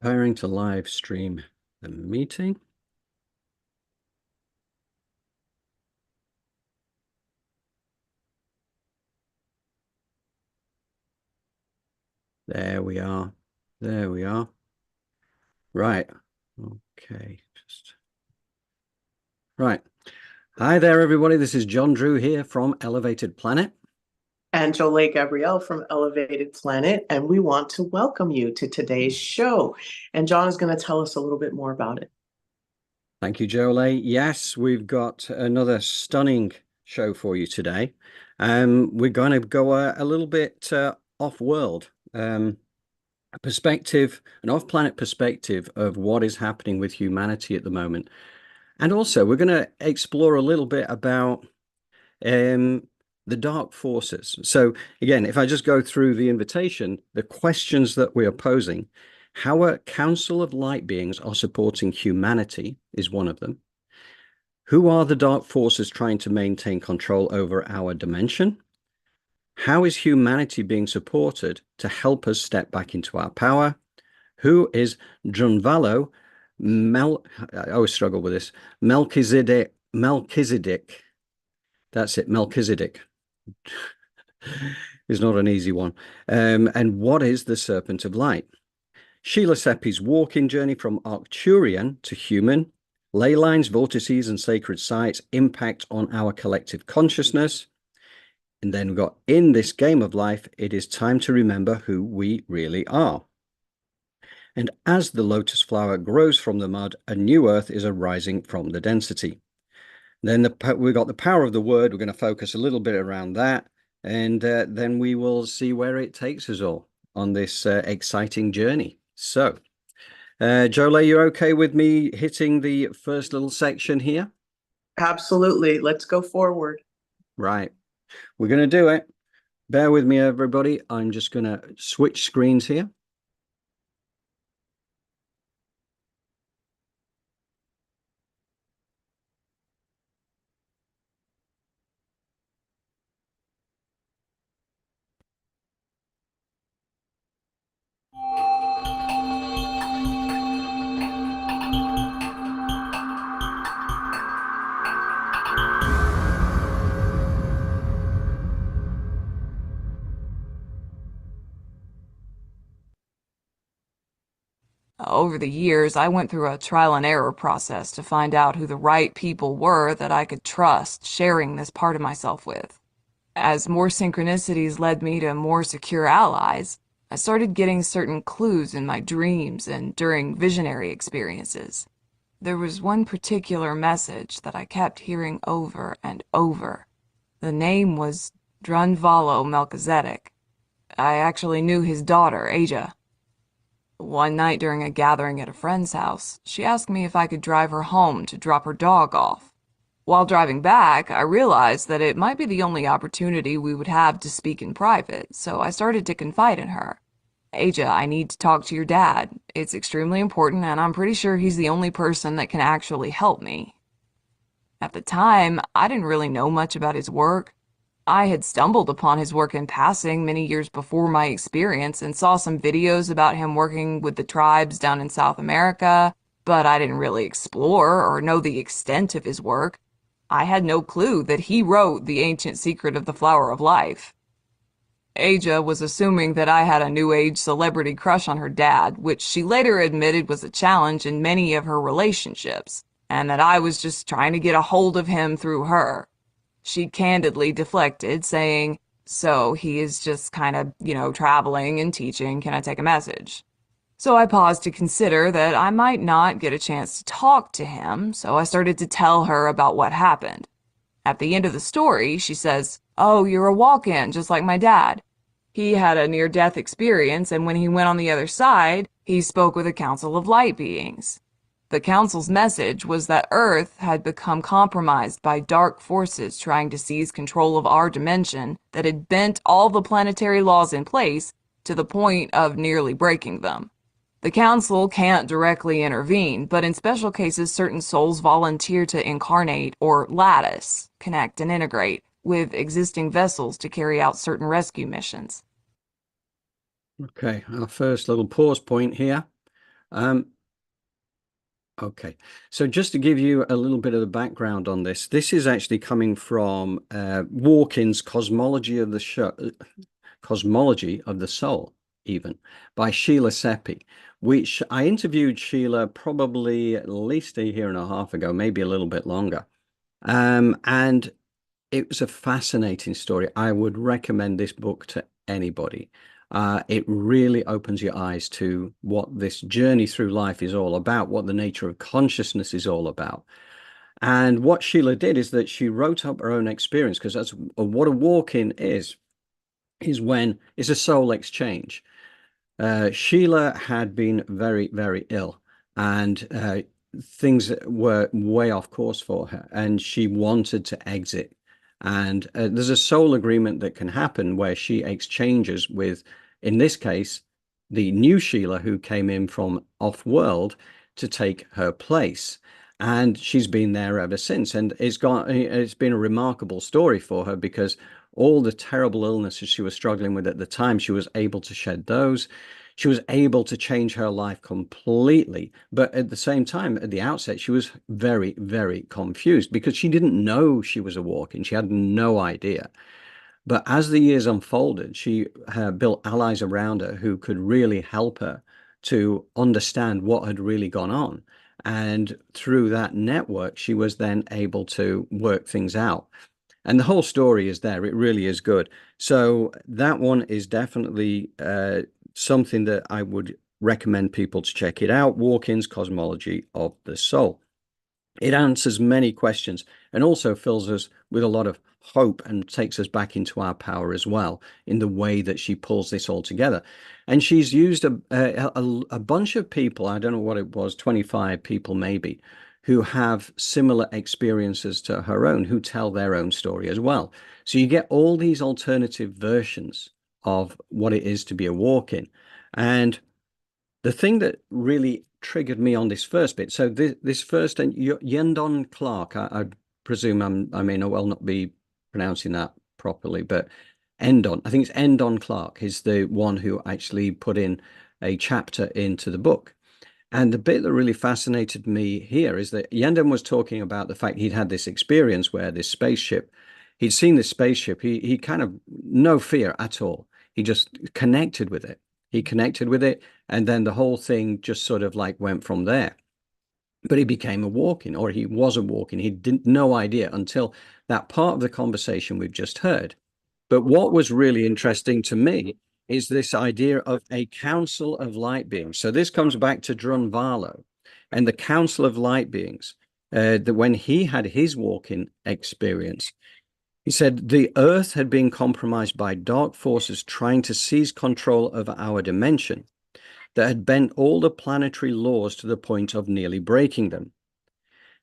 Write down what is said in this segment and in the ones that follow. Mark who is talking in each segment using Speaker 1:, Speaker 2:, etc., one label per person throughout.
Speaker 1: Preparing to live stream the meeting. There we are. There we are. Right. Okay. Just right. Hi there, everybody. This is John Drew here from Elevated Planet.
Speaker 2: And Jolé Gabrielle from Elevated Planet, and we want to welcome you to today's show. And John is going to tell us a little bit more about it.
Speaker 1: Thank you, Jolé. Yes, we've got another stunning show for you today. We're going to go a little bit off-world, a perspective, an off-planet perspective of what is happening with humanity at the moment. And also, we're going to explore a little bit about the dark forces. So again, if I just go through the invitation, the questions that we are posing, how a council of light beings are supporting humanity is one of them. Who are the dark forces trying to maintain control over our dimension? How is humanity being supported to help us step back into our power? Who is Drunvalo? I always struggle with this. Melchizedek. That's it, Melchizedek. Is not an easy one. And what is the Serpent of Light? Sheila Seppi's walking journey from Arcturian to human, Ley Lines, Vortices and Sacred Sights, impact on our collective consciousness. And then we've got, in this game of life, it is time to remember who we really are. And as the lotus flower grows from the mud, a new earth is arising from the density. Then we've got the power of the word. We're going to focus a little bit around that. And then we will see where it takes us all on this exciting journey. So, Jolé, you're okay with me hitting the first little section here?
Speaker 2: Absolutely. Let's go forward.
Speaker 1: Right. We're going to do it. Bear with me, everybody. I'm just going to switch screens here.
Speaker 3: Over the years, I went through a trial and error process to find out who the right people were that I could trust sharing this part of myself with. As more synchronicities led me to more secure allies, I started getting certain clues in my dreams and during visionary experiences. There was one particular message that I kept hearing over and over. The name was Drunvalo Melchizedek. I actually knew his daughter, Asia. One night during a gathering at a friend's house, she asked me if I could drive her home to drop her dog off. While driving back, I realized that it might be the only opportunity we would have to speak in private, so I started to confide in her. Asia, I need to talk to your dad. It's extremely important, and I'm pretty sure he's the only person that can actually help me. At the time, I didn't really know much about his work. I had stumbled upon his work in passing many years before my experience and saw some videos about him working with the tribes down in South America, but I didn't really explore or know the extent of his work. I had no clue that he wrote the ancient secret of the flower of life. Asia was assuming that I had a New Age celebrity crush on her dad, which she later admitted was a challenge in many of her relationships, and that I was just trying to get a hold of him through her. She candidly deflected, saying, "So he is just kind of, traveling and teaching. Can I take a message?" So I paused to consider that I might not get a chance to talk to him, so I started to tell her about what happened. At the end of the story, she says, "Oh, you're a walk-in, just like my dad. He had a near-death experience, and when he went on the other side, he spoke with a council of light beings. The council's message was that Earth had become compromised by dark forces trying to seize control of our dimension that had bent all the planetary laws in place to the point of nearly breaking them. The council can't directly intervene, but in special cases certain souls volunteer to incarnate or lattice, connect and integrate with existing vessels to carry out certain rescue missions."
Speaker 1: Okay, our first little pause point here. Okay, so just to give you a little bit of the background on this, this is actually coming from Walkin's Cosmology of the Cosmology of the Soul, even by Sheila Seppi, which I interviewed Sheila probably at least a year and a half ago, maybe a little bit longer. And it was a fascinating story. I would recommend this book to anybody. It really opens your eyes to what this journey through life is all about, what the nature of consciousness is all about. And what Sheila did is that she wrote up her own experience, because that's what a walk-in is when it's a soul exchange. Sheila had been very, very ill, and things were way off course for her, and she wanted to exit. And there's a soul agreement that can happen where she exchanges with, in this case, the new Sheila who came in from off-world to take her place. And she's been there ever since. And it's been a remarkable story for her, because all the terrible illnesses she was struggling with at the time, she was able to shed those. She was able to change her life completely. But at the same time, at the outset, she was very, very confused, because she didn't know she was a walk-in. She had no idea. But as the years unfolded, she built allies around her who could really help her to understand what had really gone on. And through that network, she was then able to work things out. And the whole story is there. It really is good. So that one is definitely something that I would recommend people to check it out. Walk-in's Cosmology of the Soul. It answers many questions and also fills us with a lot of hope and takes us back into our power as well, in the way that she pulls this all together. And she's used a bunch of people, I don't know what it was, 25 people maybe, who have similar experiences to her own, who tell their own story as well. So you get all these alternative versions of what it is to be a walk-in. And the thing that really triggered me on this first bit, so this first, and Yendon Clark, I presume I may well not be pronouncing that properly, but Endon, I think it's Endon Clark is the one who actually put in a chapter into the book. And the bit that really fascinated me here is that Yendon was talking about the fact he'd had this experience where this spaceship, he'd seen this spaceship, he kind of, no fear at all. He just connected with it. He connected with it, and then the whole thing just sort of like went from there. But he became a walk-in, or he was a walk-in. He didn't no idea until that part of the conversation we've just heard. But what was really interesting to me is this idea of a council of light beings. So this comes back to Drunvalo and the council of light beings, that when he had his walk-in experience, he said the earth had been compromised by dark forces trying to seize control of our dimension, that had bent all the planetary laws to the point of nearly breaking them.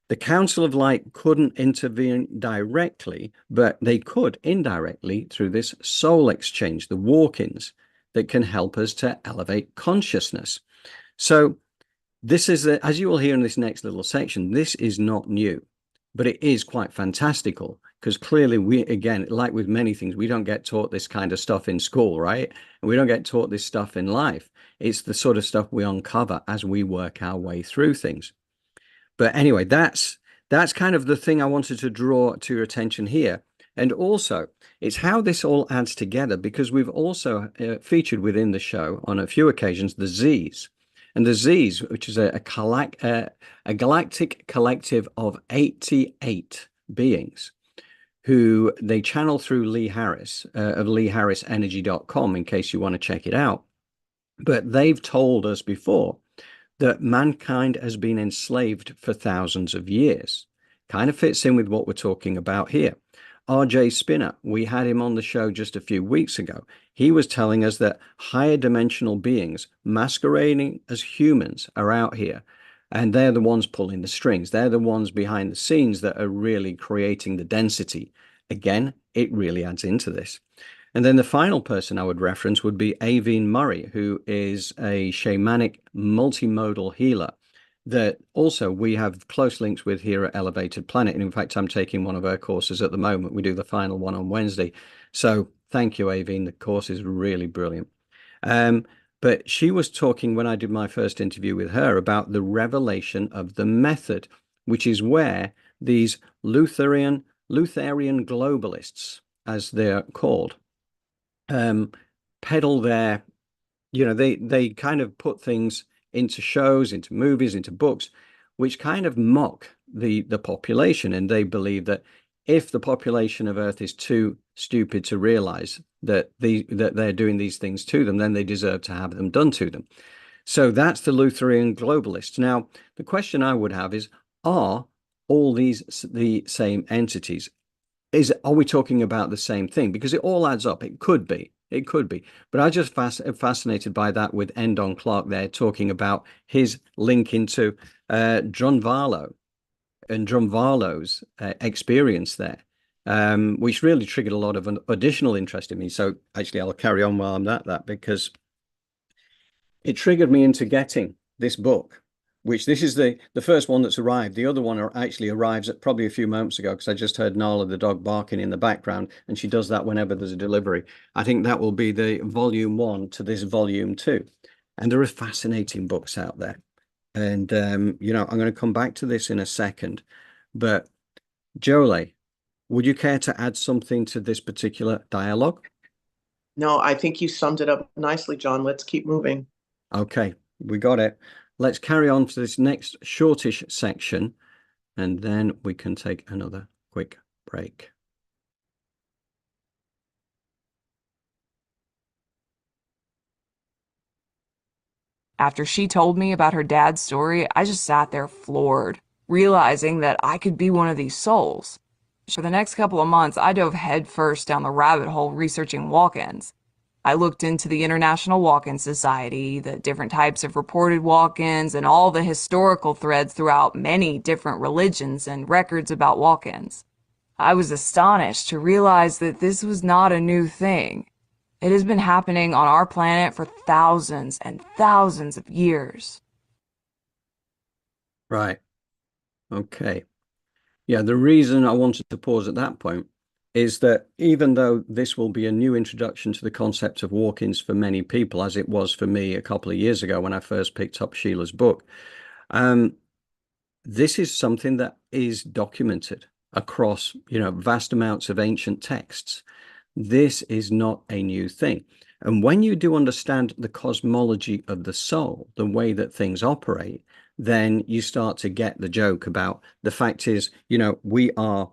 Speaker 1: The Council of Light couldn't intervene directly, but they could indirectly through this soul exchange, the walk-ins, that can help us to elevate consciousness. So this is, as you will hear in this next little section, this is not new, but it is quite fantastical, because clearly we, again, like with many things, we don't get taught this kind of stuff in school, right? And we don't get taught this stuff in life. It's the sort of stuff we uncover as we work our way through things. But anyway, that's kind of the thing I wanted to draw to your attention here. And also, it's how this all adds together, because we've also featured within the show on a few occasions the Z's. And the Z's, which is a galactic collective of 88 beings, who they channel through Lee Harris of LeeHarrisEnergy.com, in case you want to check it out. But they've told us before that mankind has been enslaved for thousands of years. Kind of fits in with what we're talking about here. R.J. Spinner, we had him on the show just a few weeks ago. He was telling us that higher dimensional beings masquerading as humans are out here, and they're the ones pulling the strings. They're the ones behind the scenes that are really creating the density. Again, it really adds into this. And then the final person I would reference would be Aveen Murray, who is a shamanic multimodal healer that also we have close links with here at Elevated Planet. And in fact, I'm taking one of her courses at the moment. We do the final one on Wednesday. So thank you, Aveen. The course is really brilliant. But she was talking when I did my first interview with her about the revelation of the method, which is where these Lutheran globalists, as they're called, peddle their, they kind of put things into shows, into movies, into books, which kind of mock the population. And they believe that if the population of Earth is too stupid to realize that they're doing these things to them, then they deserve to have them done to them. So that's the Lutheran globalists. Now, the question I would have is, are all these the same entities? Are we talking about the same thing? Because it all adds up. It could be. It could be. But I just fascinated by that with Endon Clark there talking about his link into Drunvalo and Drunvalo's experience there, which really triggered a lot of an additional interest in me. So actually, I'll carry on while I'm at that because it triggered me into getting this book, which this is the first one that's arrived. The other one actually arrives at probably a few moments ago because I just heard Nala the dog barking in the background, and she does that whenever there's a delivery. I think that will be the volume 1 to this volume 2. And there are fascinating books out there. And, I'm going to come back to this in a second. But Jolé, would you care to add something to this particular dialogue?
Speaker 2: No, I think you summed it up nicely, John. Let's keep moving.
Speaker 1: Okay, we got it. Let's carry on to this next shortish section, and then we can take another quick break.
Speaker 3: After she told me about her dad's story, I just sat there floored, realizing that I could be one of these souls. For the next couple of months, I dove headfirst down the rabbit hole researching walk-ins. I looked into the International Walk-In Society, the different types of reported walk-ins, and all the historical threads throughout many different religions and records about walk-ins. I was astonished to realize that this was not a new thing. It has been happening on our planet for thousands and thousands of years.
Speaker 1: Right. Okay. Yeah, the reason I wanted to pause at that point is that even though this will be a new introduction to the concept of walk-ins for many people, as it was for me a couple of years ago when I first picked up Sheila's book, this is something that is documented across, vast amounts of ancient texts. This is not a new thing. And when you do understand the cosmology of the soul, the way that things operate, then you start to get the joke about the fact is, we are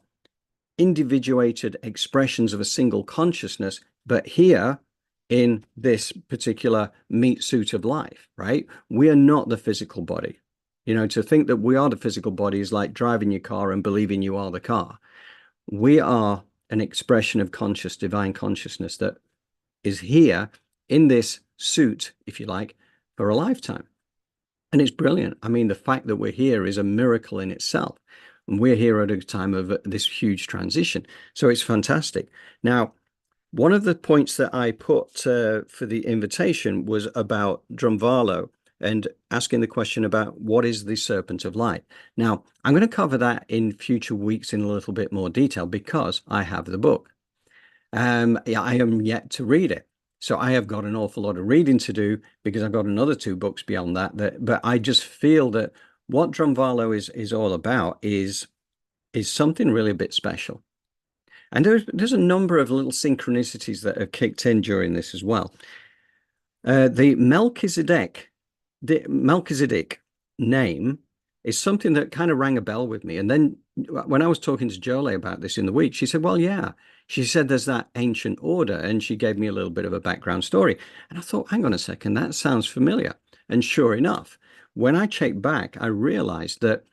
Speaker 1: individuated expressions of a single consciousness, but here in this particular meat suit of life, right? We are not the physical body. To think that we are the physical body is like driving your car and believing you are the car. We are an expression of conscious divine consciousness that is here in this suit, if you like, for a lifetime. And it's brilliant. I mean, the fact that we're here is a miracle in itself. And we're here at a time of this huge transition. So it's fantastic. Now, one of the points that I put for the invitation was about Drunvalo and asking the question about what is the Serpent of Light. Now, I'm going to cover that in future weeks in a little bit more detail because I have the book. I am yet to read it. So I have got an awful lot of reading to do because I've got another 2 books beyond that. But I just feel that what Drunvalo is all about is something really a bit special. And there's a number of little synchronicities that have kicked in during this as well. The Melchizedek name is something that kind of rang a bell with me. And then when I was talking to Jolé about this in the week, she said, well, yeah. She said there's that ancient order, and she gave me a little bit of a background story. And I thought, hang on a second, that sounds familiar. And sure enough, when I checked back, I realized that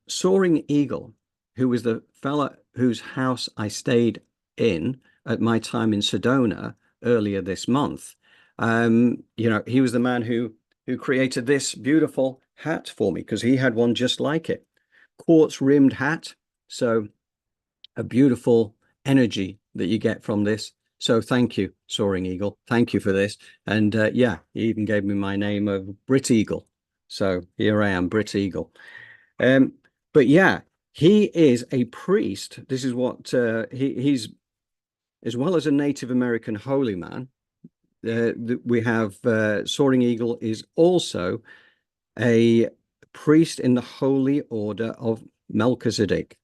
Speaker 1: Soaring Eagle, who was the fella whose house I stayed in at my time in Sedona earlier this month, he was the man who created this beautiful hat for me because he had one just like it. Quartz rimmed hat. So a beautiful energy that you get from this. So thank you, Soaring Eagle. Thank you for this. And yeah, he even gave me my name of Brit Eagle. So here I am, Brit Eagle. But yeah, he is a priest. This is what he's, as well as a Native American holy man, we have Soaring Eagle is also a priest in the Holy Order of Melchizedek.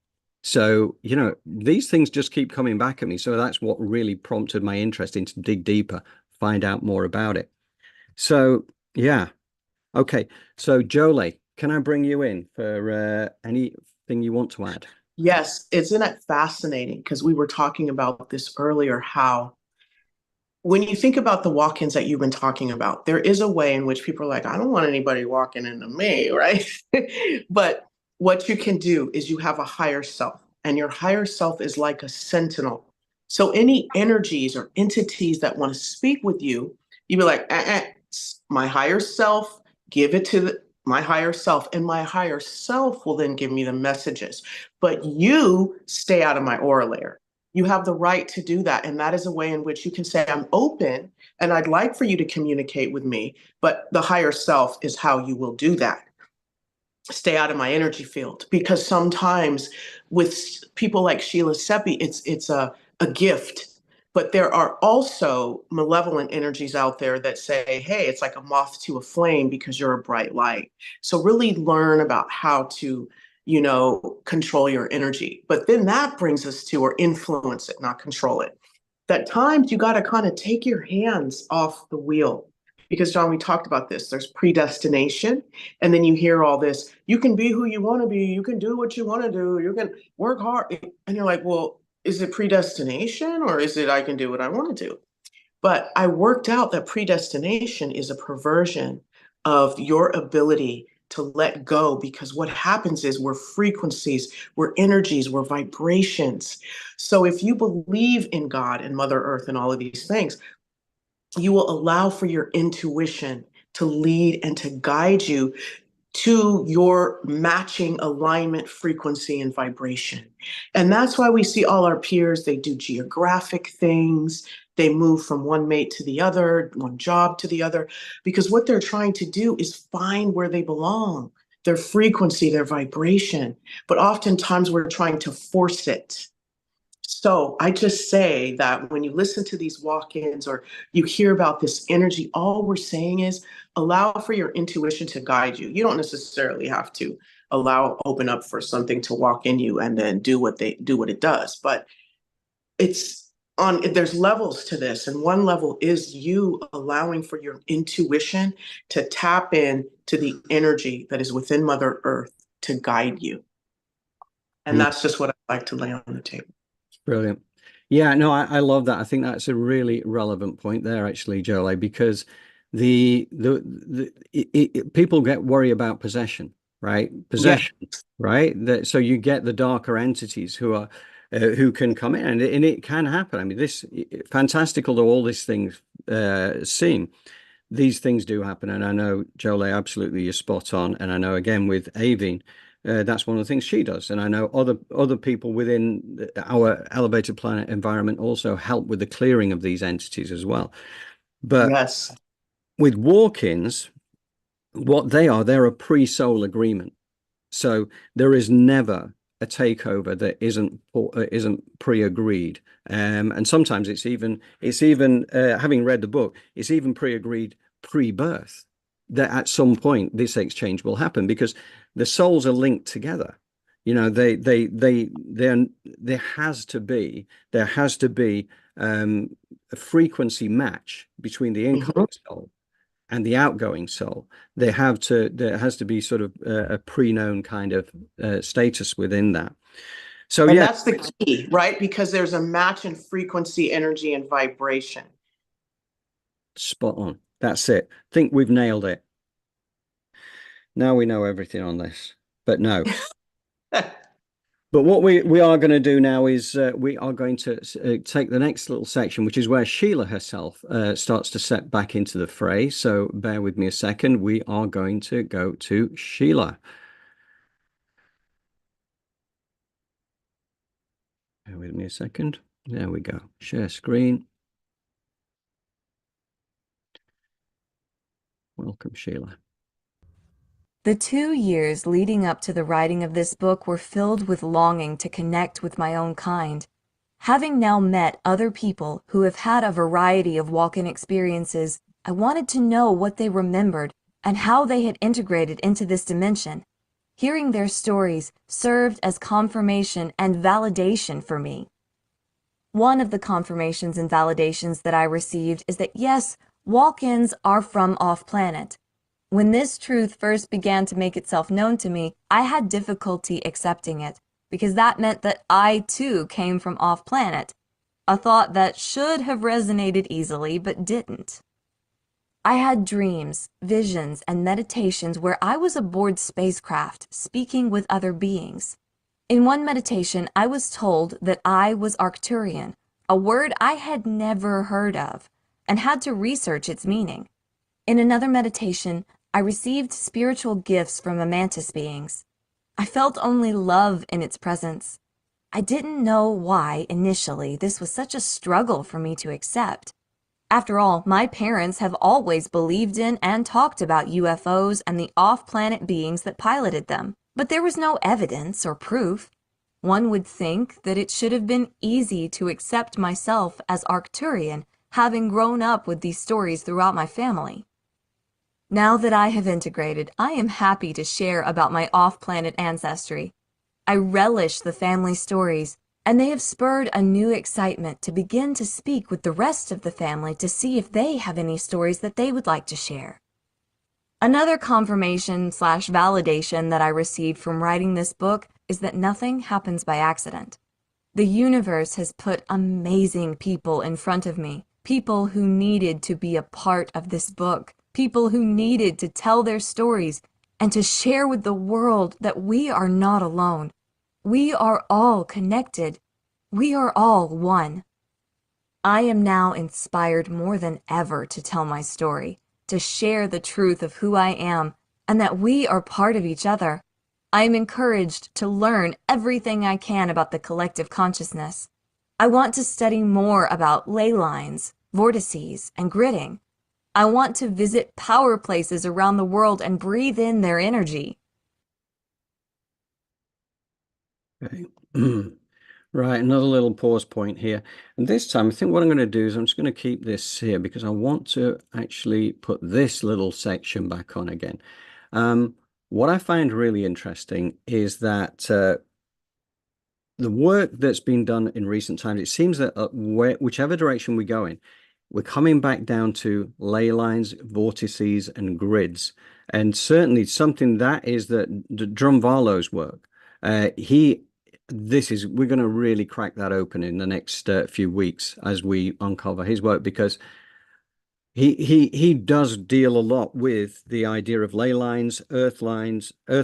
Speaker 1: So, you know, these things just keep coming back at me. So that's what really prompted my interest in to dig deeper, find out more about it. So, yeah. Okay. So, Jolé, can I bring you in for anything you want to add?
Speaker 2: Yes, isn't it fascinating? Because we were talking about this earlier, how when you think about the walk-ins that you've been talking about, there is a way in which people are like, I don't want anybody walking into me, right? But what you can do is you have a higher self, and your higher self is like a sentinel. So any energies or entities that want to speak with you, you be like, my higher self, give it to my higher self, and my higher self will then give me the messages. But you stay out of my aura layer. You have the right to do that. And that is a way in which you can say, I'm open and I'd like for you to communicate with me, but the higher self is how you will do that. Stay out of my energy field. Because sometimes with people like Sheila Seppi, it's a gift. But there are also malevolent energies out there that say, hey, it's like a moth to a flame because you're a bright light. So really learn about how to, you know, control your energy. But then that brings us to, or influence it, not control it. That times you got to kind of take your hands off the wheel. Because, John, we talked about this. There's predestination. And then you hear all this, you can be who you want to be. You can do what you want to do. You can work hard. And you're like, well, is it predestination or is it I can do what I want to do? But I worked out that predestination is a perversion of your ability to let go, because what happens is we're frequencies, we're energies, we're vibrations. So if you believe in God and Mother Earth and all of these things, you will allow for your intuition to lead and to guide you to your matching alignment, frequency, and vibration. And that's why we see all our peers, they do geographic things, they move from one mate to the other, one job to the other, because what they're trying to do is find where they belong, their frequency, their vibration. But oftentimes we're trying to force it. So I just say that when you listen to these walk-ins or you hear about this energy, all we're saying is allow for your intuition to guide you. You don't necessarily have to open up for something to walk in you and then do what it does. But there's levels to this. And one level is you allowing for your intuition to tap in to the energy that is within Mother Earth to guide you. And that's just what I'd like to lay on the table.
Speaker 1: Brilliant. Yeah, no, I love that. I think that's a really relevant point there, actually, Jolé, because people get worried about possession, right? Possession, right? So you get the darker entities who can come in, and it can happen. I mean, this fantastical though all these things seem, these things do happen, and I know, Jolé, absolutely, you're spot on. And I know, again, with Avine, that's one of the things she does. And I know other people within our elevated planet environment also help with the clearing of these entities as well. But
Speaker 2: yes,
Speaker 1: with walk-ins, what they're a pre-soul agreement. So there is never a takeover that isn't pre-agreed. And sometimes it's even having read the book, it's even pre-agreed pre-birth that at some point this exchange will happen, because the souls are linked together. You know, there has to be a frequency match between the incoming soul and the outgoing soul. There has to be sort of a pre-known kind of status within that. So
Speaker 2: and
Speaker 1: yeah,
Speaker 2: that's the key, right? Because there's a match in frequency, energy, and vibration.
Speaker 1: spot on. That's it. I think we've nailed it. Now we know everything on this, but no. But what we are going to do now is we are going to take the next little section, which is where Sheila herself starts to step back into the fray. So bear with me a second. We are going to go to Sheila. Bear with me a second. There we go. Share screen. Welcome, Sheila.
Speaker 4: The 2 years leading up to the writing of this book were filled with longing to connect with my own kind. Having now met other people who have had a variety of walk-in experiences, I wanted to know what they remembered and how they had integrated into this dimension. Hearing their stories served as confirmation and validation for me. One of the confirmations and validations that I received is that yes, walk-ins are from off-planet. When this truth first began to make itself known to me, I had difficulty accepting it, because that meant that I too came from off-planet, a thought that should have resonated easily but didn't. I had dreams, visions, and meditations where I was aboard spacecraft speaking with other beings. In one meditation, I was told that I was Arcturian, a word I had never heard of, and had to research its meaning. In another meditation, I received spiritual gifts from mantis beings. I felt only love in its presence. I didn't know why, initially, this was such a struggle for me to accept. After all, my parents have always believed in and talked about UFOs and the off-planet beings that piloted them, but there was no evidence or proof. One would think that it should have been easy to accept myself as Arcturian, having grown up with these stories throughout my family. Now that I have integrated, I am happy to share about my off-planet ancestry. I relish the family stories, and they have spurred a new excitement to begin to speak with the rest of the family to see if they have any stories that they would like to share. Another confirmation/validation that I received from writing this book is that nothing happens by accident. The universe has put amazing people in front of me, people who needed to be a part of this book, people who needed to tell their stories and to share with the world that we are not alone. We are all connected. We are all one. I am now inspired more than ever to tell my story, to share the truth of who I am, and that we are part of each other. I am encouraged to learn everything I can about the collective consciousness. I want to study more about ley lines, vortices, and gridding. I want to visit power places around the world and breathe in their energy.
Speaker 1: Okay. Right, another little pause point here. And this time, I think what I'm going to do is I'm just going to keep this here because I want to actually put this little section back on again. What I find really interesting is that the work that's been done in recent times, it seems that whichever direction we go in, we're coming back down to ley lines, vortices, and grids. And certainly something that is Drunvalo's work. We're going to really crack that open in the next few weeks as we uncover his work, because he does deal a lot with the idea of ley lines, earth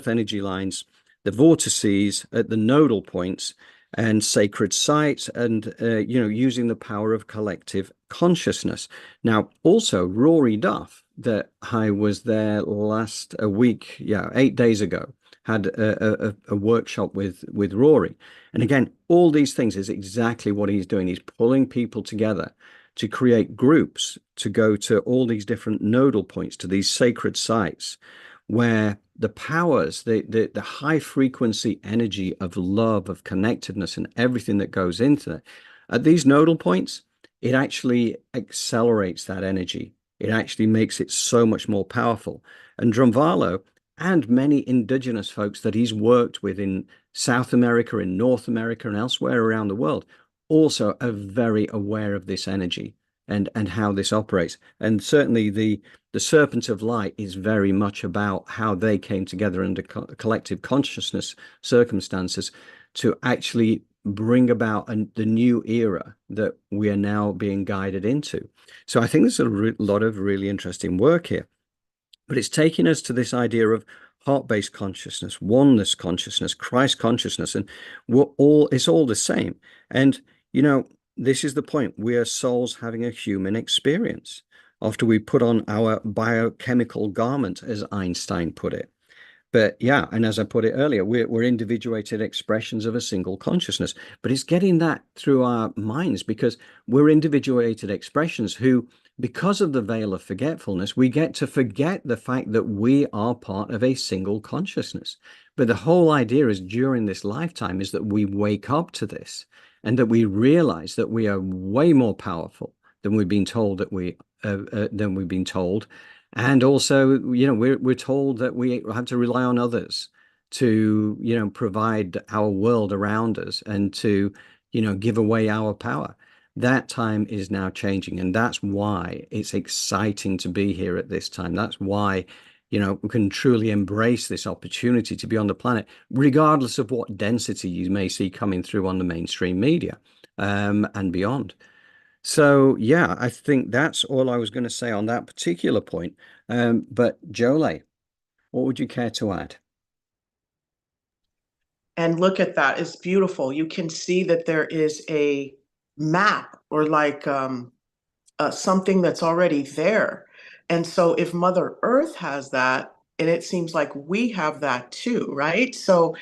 Speaker 1: energy lines, the vortices at the nodal points, and sacred sites, and using the power of collective consciousness. Now, also Rory Duff, that I was there last 8 days ago, had a workshop with Rory. And again, all these things is exactly what he's doing. He's pulling people together to create groups to go to all these different nodal points, to these sacred sites, where the powers, the high frequency energy of love, of connectedness, and everything that goes into it, at these nodal points, it actually accelerates that energy. It actually makes it so much more powerful. And Drunvalo and many indigenous folks that he's worked with in South America, in North America, and elsewhere around the world also are very aware of this energy and how this operates. And certainly the Serpent of Light is very much about how they came together under collective consciousness circumstances to actually bring about the new era that we are now being guided into. So I think there's a lot of really interesting work here. But it's taking us to this idea of heart-based consciousness, oneness consciousness, Christ consciousness, and it's all the same. And, this is the point. We are souls having a human experience after we put on our biochemical garment, as Einstein put it. But yeah, and as I put it earlier, we're individuated expressions of a single consciousness. But it's getting that through our minds, because we're individuated expressions who, because of the veil of forgetfulness, we get to forget the fact that we are part of a single consciousness. But the whole idea is during this lifetime is that we wake up to this. and that we realize that we are way more powerful than we've been told that than we've been told. And also, we're told that we have to rely on others to, provide our world around us and to, give away our power. That time is now changing, and that's why it's exciting to be here at this time. That's why, we can truly embrace this opportunity to be on the planet, regardless of what density you may see coming through on the mainstream media, and beyond. So, yeah, I think that's all I was going to say on that particular point. But Jolé, what would you care to add?
Speaker 2: And look at that. It's beautiful. You can see that there is a map or like something that's already there. And so if Mother Earth has that, and it seems like we have that too, right? So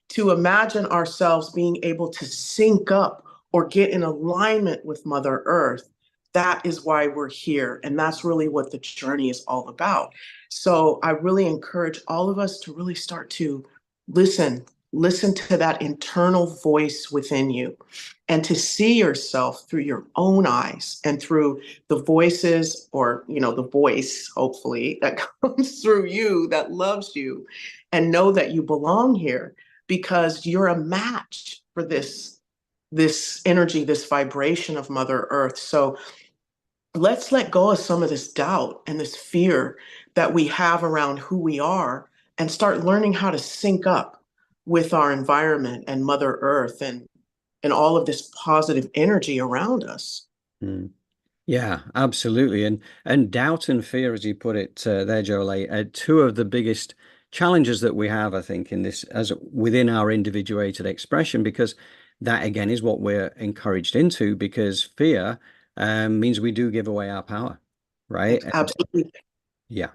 Speaker 2: to imagine ourselves being able to sync up or get in alignment with Mother Earth, that is why we're here. And that's really what the journey is all about. So I really encourage all of us to really start to listen to that internal voice within you, and to see yourself through your own eyes and through the voices, or the voice, hopefully, that comes through you, that loves you, and know that you belong here, because you're a match for this energy, this vibration of Mother Earth. So let's let go of some of this doubt and this fear that we have around who we are, and start learning how to sync up with our environment and Mother Earth and all of this positive energy around us.
Speaker 1: Mm. Yeah, absolutely. And doubt and fear, as you put it there, Jolé, are two of the biggest challenges that we have, I think, in this, as within our individuated expression, because that again is what we're encouraged into, because fear means we do give away our power, right?
Speaker 2: Absolutely.
Speaker 1: Yeah.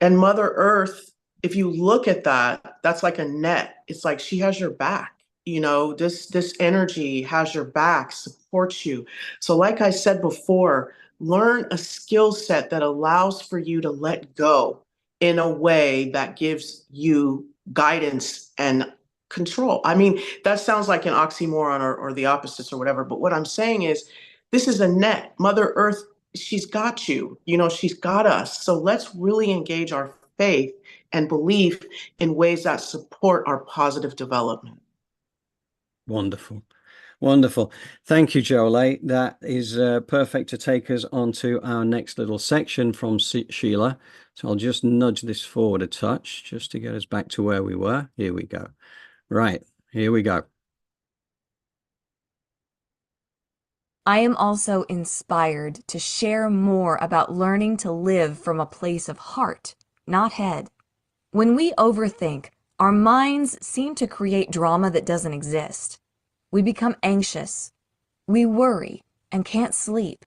Speaker 2: And Mother Earth, if you look at that, that's like a net. It's like she has your back. This energy has your back, supports you. So like I said before, learn a skill set that allows for you to let go in a way that gives you guidance and control. I mean, that sounds like an oxymoron or the opposites or whatever, but what I'm saying is this is a net. Mother Earth, she's got you, she's got us. So let's really engage our faith and belief in ways that support our positive development.
Speaker 1: Wonderful. Wonderful. Thank you, Jolé. That is perfect to take us on to our next little section from Sheila. So I'll just nudge this forward a touch just to get us back to where we were. Here we go. Right, here we go.
Speaker 4: I am also inspired to share more about learning to live from a place of heart, not head. When we overthink, our minds seem to create drama that doesn't exist. We become anxious. We worry and can't sleep.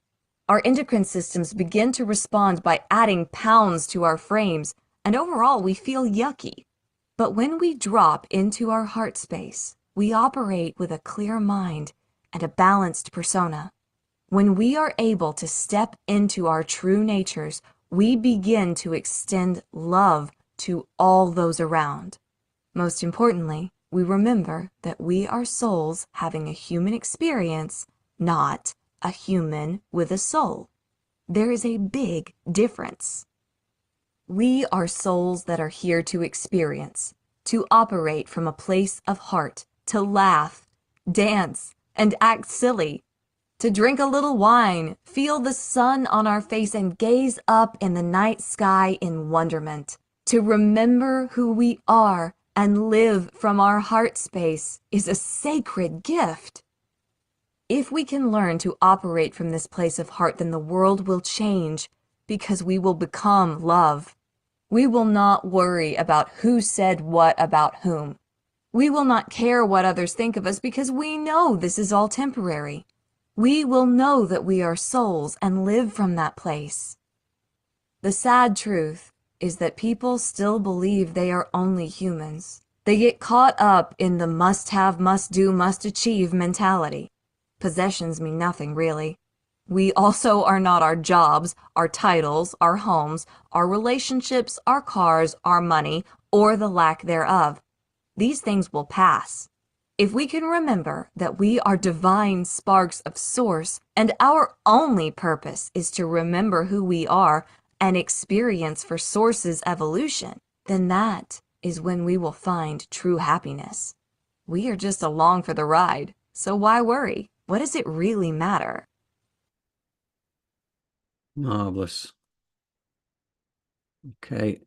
Speaker 4: Our endocrine systems begin to respond by adding pounds to our frames, and overall we feel yucky. But when we drop into our heart space, we operate with a clear mind and a balanced persona. When we are able to step into our true natures, we begin to extend love to all those around. Most importantly, we remember that we are souls having a human experience, not a human with a soul. There is a big difference. We are souls that are here to experience, to operate from a place of heart, to laugh, dance, and act silly, to drink a little wine, feel the sun on our face, and gaze up in the night sky in wonderment. To remember who we are and live from our heart space is a sacred gift. If we can learn to operate from this place of heart, then the world will change, because we will become love. We will not worry about who said what about whom. We will not care what others think of us, because we know this is all temporary. We will know that we are souls and live from that place. The sad truth is that people still believe they are only humans. They get caught up in the must have, must do, must achieve mentality. Possessions mean nothing, really. We also are not our jobs, our titles, our homes, our relationships, our cars, our money, or the lack thereof. These things will pass. If we can remember that we are divine sparks of source and our only purpose is to remember who we are and experience for source's evolution, then that is when we will find true happiness. We are just along for the ride, so why worry? What does it really matter?
Speaker 1: Marvelous. Okay.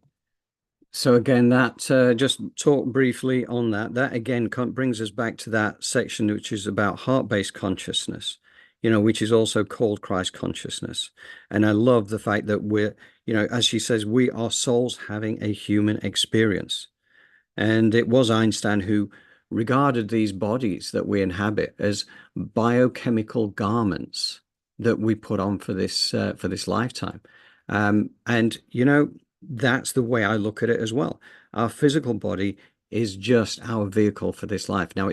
Speaker 1: So again, that just talk briefly on that. That again brings us back to that section which is about heart-based consciousness, which is also called Christ consciousness. And I love the fact that we're, as she says, we are souls having a human experience. And it was Einstein who regarded these bodies that we inhabit as biochemical garments that we put on for this lifetime. And that's the way I look at it as well. Our physical body is just our vehicle for this life. Now,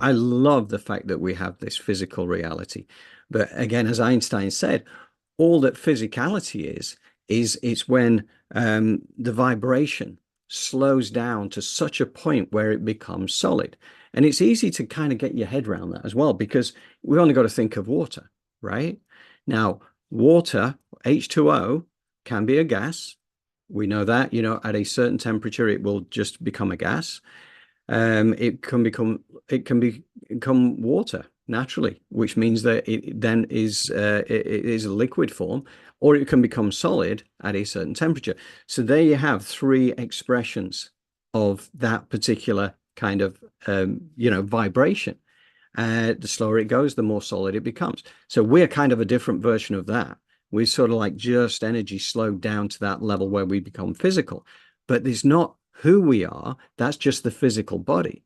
Speaker 1: I love the fact that we have this physical reality. But again, as Einstein said, all that physicality is it's when the vibration slows down to such a point where it becomes solid. And it's easy to kind of get your head around that as well, because we've only got to think of water, right? Now, water, H2O, can be a gas. We know that, at a certain temperature, it will just become a gas. It can become water naturally, which means that it then is it is a liquid form, or it can become solid at a certain temperature. So there you have three expressions of that particular kind of vibration. The slower it goes, the more solid it becomes. So we're kind of a different version of that. We're sort of like just energy slowed down to that level where we become physical. But it's not who we are. That's just the physical body.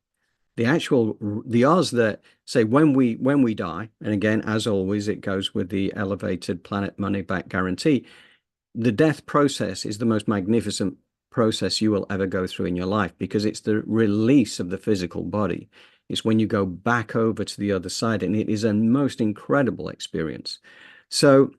Speaker 1: The us that say when we die, and again, as always, it goes with the elevated planet money back guarantee. The death process is the most magnificent process you will ever go through in your life, because it's the release of the physical body. It's when you go back over to the other side, and it is a most incredible experience. So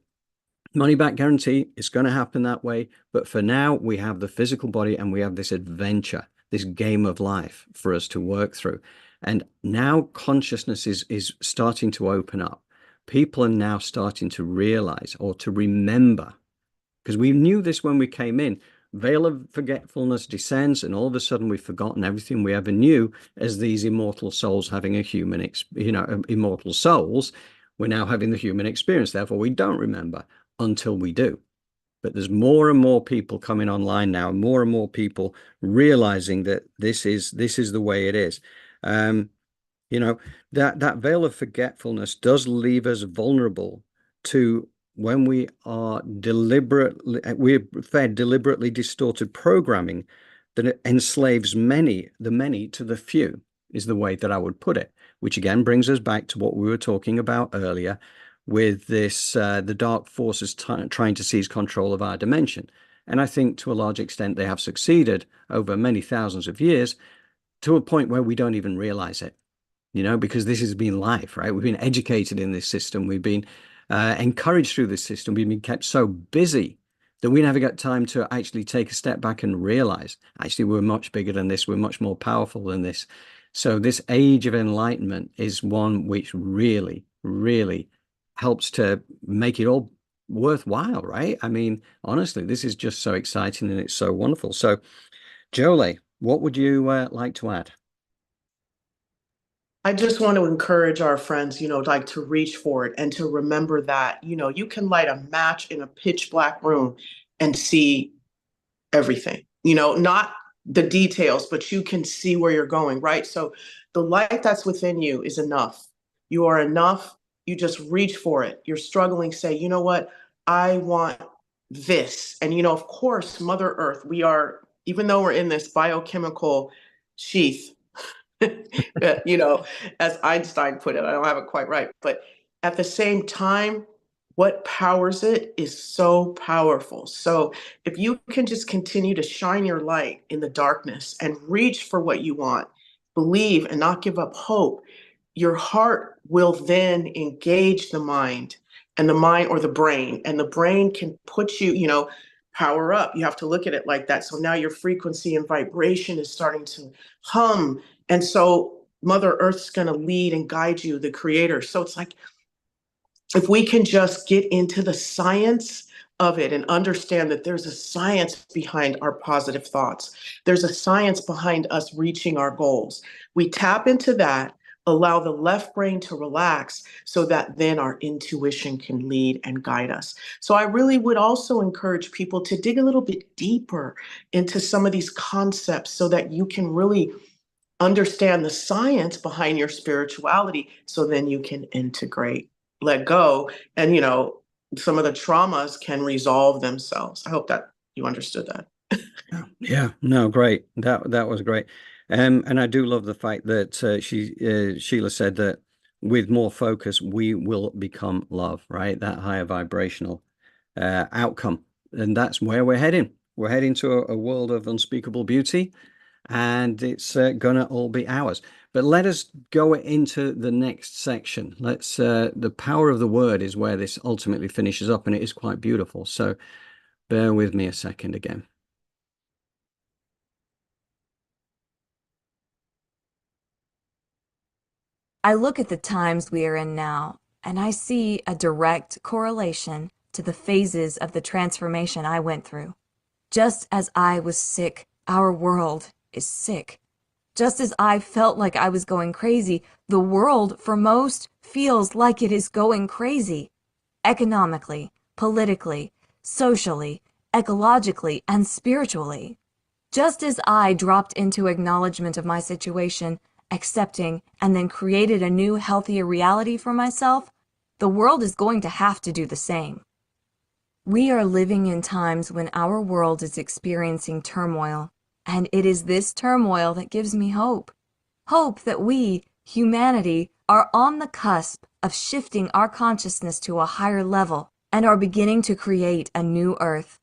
Speaker 1: money back guarantee, it's going to happen that way. But for now, we have the physical body and we have this adventure, this game of life for us to work through. And now consciousness is starting to open up. People are now starting to realize or to remember, because we knew this when we came in. Veil of forgetfulness descends, and all of a sudden we've forgotten everything we ever knew as these immortal souls having a human, immortal souls. We're now having the human experience. Therefore, we don't remember until we do. But there's more and more people coming online now, and more people realizing that this is the way it is. That veil of forgetfulness does leave us vulnerable to when we're fed deliberately distorted programming that enslaves the many to the few, is the way that I would put it, which again brings us back to what we were talking about earlier with this, the dark forces trying to seize control of our dimension. And I think to a large extent they have succeeded over many thousands of years, to a point where we don't even realize it, because this has been life, right? We've been educated in this system. We've been encouraged through this system. We've been kept so busy that we never got time to actually take a step back and realize, actually, we're much bigger than this. We're much more powerful than this. So this age of enlightenment is one which really, really helps to make it all worthwhile, right? I mean, honestly, this is just so exciting and it's so wonderful. So, Jolé, what would you like to add?
Speaker 2: I just want to encourage our friends, like to reach for it and to remember that, you can light a match in a pitch black room and see everything, not the details, but you can see where you're going, right? So the light that's within you is enough. You are enough. You just reach for it. You're struggling, say, you know what? I want this. And, of course, Mother Earth, we are, even though we're in this biochemical sheath, as Einstein put it, I don't have it quite right, but at the same time, what powers it is so powerful. So if you can just continue to shine your light in the darkness and reach for what you want, believe and not give up hope, your heart will then engage the mind, and the mind, or the brain, and the brain can put you, power up. You have to look at it like that. So now your frequency and vibration is starting to hum. And so Mother Earth's going to lead and guide you, the creator. So it's like, if we can just get into the science of it and understand that there's a science behind our positive thoughts, there's a science behind us reaching our goals. We tap into that, allow the left brain to relax so that then our intuition can lead and guide us. So I really would also encourage people to dig a little bit deeper into some of these concepts so that you can really understand the science behind your spirituality, so then you can integrate, let go, and some of the traumas can resolve themselves. I hope that you understood that.
Speaker 1: Yeah, no, great. That was great. And I do love the fact that Sheila said that with more focus, we will become love, right? That higher vibrational outcome. And that's where we're heading. We're heading to a world of unspeakable beauty, and it's gonna all be ours. But let us go into the next section. Let's the power of the word is where this ultimately finishes up, and it is quite beautiful. So bear with me a second again.
Speaker 4: I look at the times we are in now, and I see a direct correlation to the phases of the transformation I went through. Just as I was sick, our world is sick. Just as I felt like I was going crazy, the world, for most, feels like it is going crazy. Economically, politically, socially, ecologically, and spiritually. Just as I dropped into acknowledgement of my situation, accepting, and then created a new, healthier reality for myself, the world is going to have to do the same. We are living in times when our world is experiencing turmoil, and it is this turmoil that gives me hope. Hope that we, humanity, are on the cusp of shifting our consciousness to a higher level and are beginning to create a new earth.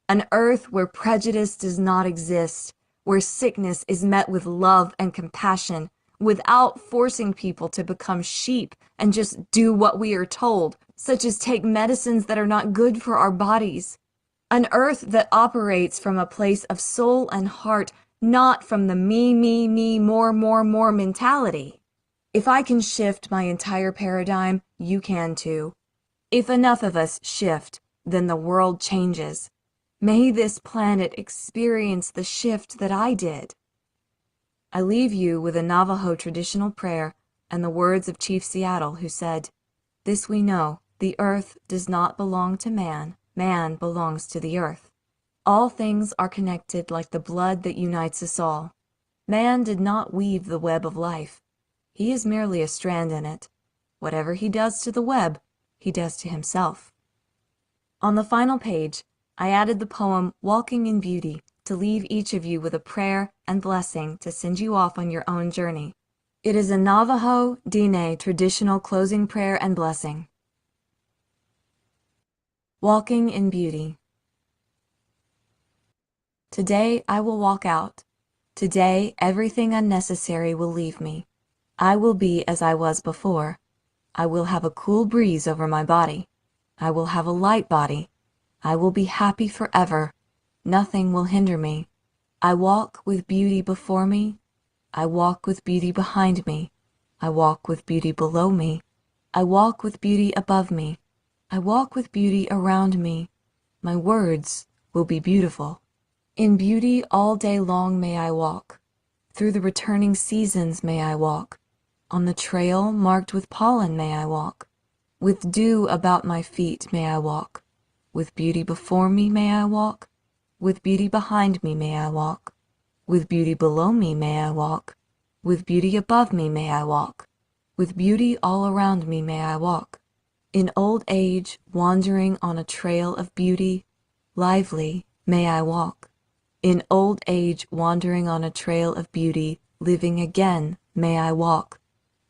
Speaker 4: An earth where prejudice does not exist, where sickness is met with love and compassion, without forcing people to become sheep and just do what we are told, such as take medicines that are not good for our bodies. An earth that operates from a place of soul and heart, not from the me, more mentality. If I can shift my entire paradigm, you can too. If enough of us shift, then the world changes. May this planet experience the shift that I did. I leave you with a Navajo traditional prayer and the words of Chief Seattle, who said, "This we know, the earth does not belong to man, man belongs to the earth. All things are connected like the blood that unites us all. Man did not weave the web of life. He is merely a strand in it. Whatever he does to the web, he does to himself." On the final page, I added the poem Walking in Beauty to leave each of you with a prayer and blessing to send you off on your own journey. It is a Navajo Diné traditional closing prayer and blessing. Walking in Beauty. Today I will walk out. Today everything unnecessary will leave me. I will be as I was before. I will have a cool breeze over my body. I will have a light body. I will be happy forever. Nothing will hinder me. I walk with beauty before me. I walk with beauty behind me. I walk with beauty below me. I walk with beauty above me. I walk with beauty around me. My words will be beautiful. In beauty all day long may I walk. Through the returning seasons may I walk. On the trail marked with pollen may I walk. With dew about my feet may I walk. With beauty before me may I walk. With beauty behind me may I walk. With beauty below me may I walk. With beauty above me may I walk. With beauty all around me may I walk. In old age, wandering on a trail of beauty, lively may I walk. In old age, wandering on a trail of beauty, living again may I walk.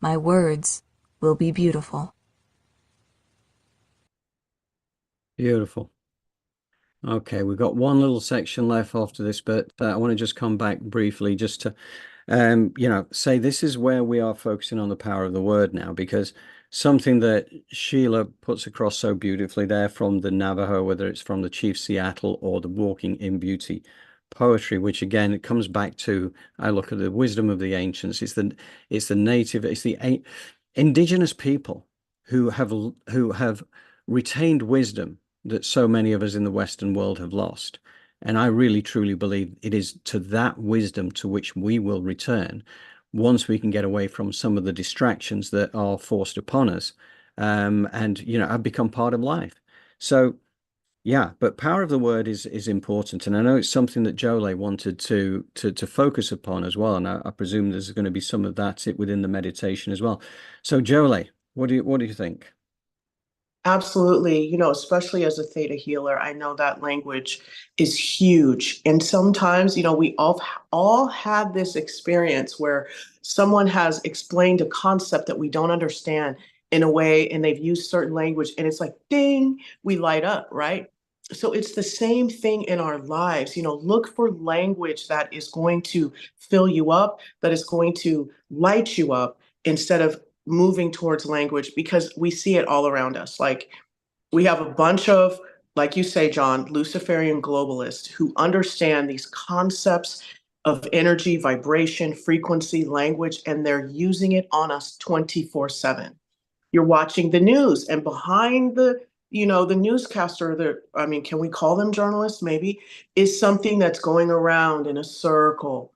Speaker 4: My words will be beautiful.
Speaker 1: Beautiful. Okay, we've got one little section left after this, but I want to just come back briefly just to, say this is where we are focusing on the power of the word now, because something that Sheila puts across so beautifully there from the Navajo, whether it's from the Chief Seattle or the Walking in Beauty poetry, which again, it comes back to, I look at the wisdom of the ancients. It's the indigenous people who have retained wisdom that so many of us in the Western world have lost. And I really truly believe it is to that wisdom to which we will return once we can get away from some of the distractions that are forced upon us, and have become part of life. So yeah, but power of the word is important, and I know it's something that Jolé wanted to focus upon as well, and I presume there's going to be some of that within the meditation as well. So Jolé, what do you think?
Speaker 2: Absolutely. Especially as a theta healer, I know that language is huge. And sometimes, we all had this experience where someone has explained a concept that we don't understand in a way, and they've used certain language, and it's like, ding, we light up, right? So it's the same thing in our lives. Look for language that is going to fill you up, that is going to light you up, instead of moving towards language, because we see it all around us. Like, we have a bunch of, like you say, John, Luciferian globalists who understand these concepts of energy, vibration, frequency, language, and they're using it on us 24/7. You're watching the news, and behind the newscaster, can we call them journalists? Maybe, is something that's going around in a circle,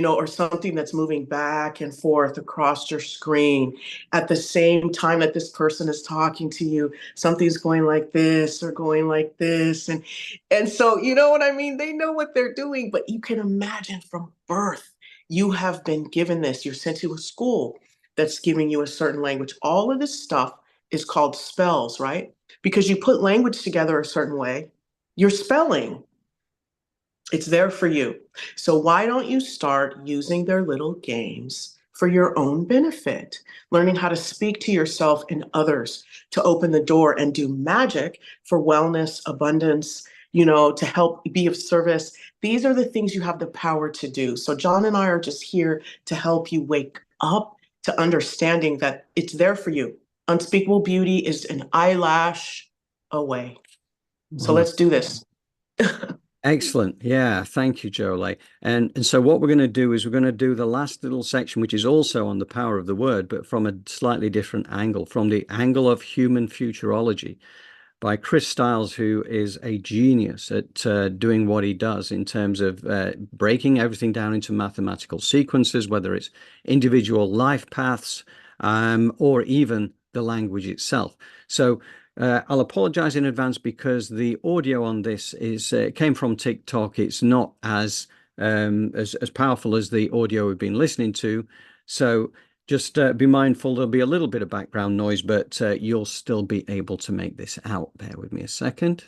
Speaker 2: or something that's moving back and forth across your screen at the same time that this person is talking to you. Something's going like this or going like this, and so, you know what I mean? They know what they're doing, but you can imagine from birth, you have been given this. You're sent to a school that's giving you a certain language. All of this stuff is called spells, right? Because you put language together a certain way, you're spelling. It's there for you. So why don't you start using their little games for your own benefit? Learning how to speak to yourself and others to open the door and do magic for wellness, abundance, to help be of service. These are the things you have the power to do. So John and I are just here to help you wake up to understanding that it's there for you. Unspeakable beauty is an eyelash away. So let's do this.
Speaker 1: Excellent. Yeah, thank you, Jolé. And so what we're going to do is we're going to do the last little section, which is also on the power of the word, but from a slightly different angle, from the angle of human futurology, by Chris Stiles, who is a genius at doing what he does in terms of breaking everything down into mathematical sequences, whether it's individual life paths, or even the language itself. So I'll apologize in advance because the audio on this came from TikTok. It's not as powerful as the audio we've been listening to. So just be mindful, there'll be a little bit of background noise, but you'll still be able to make this out. Bear with me a second.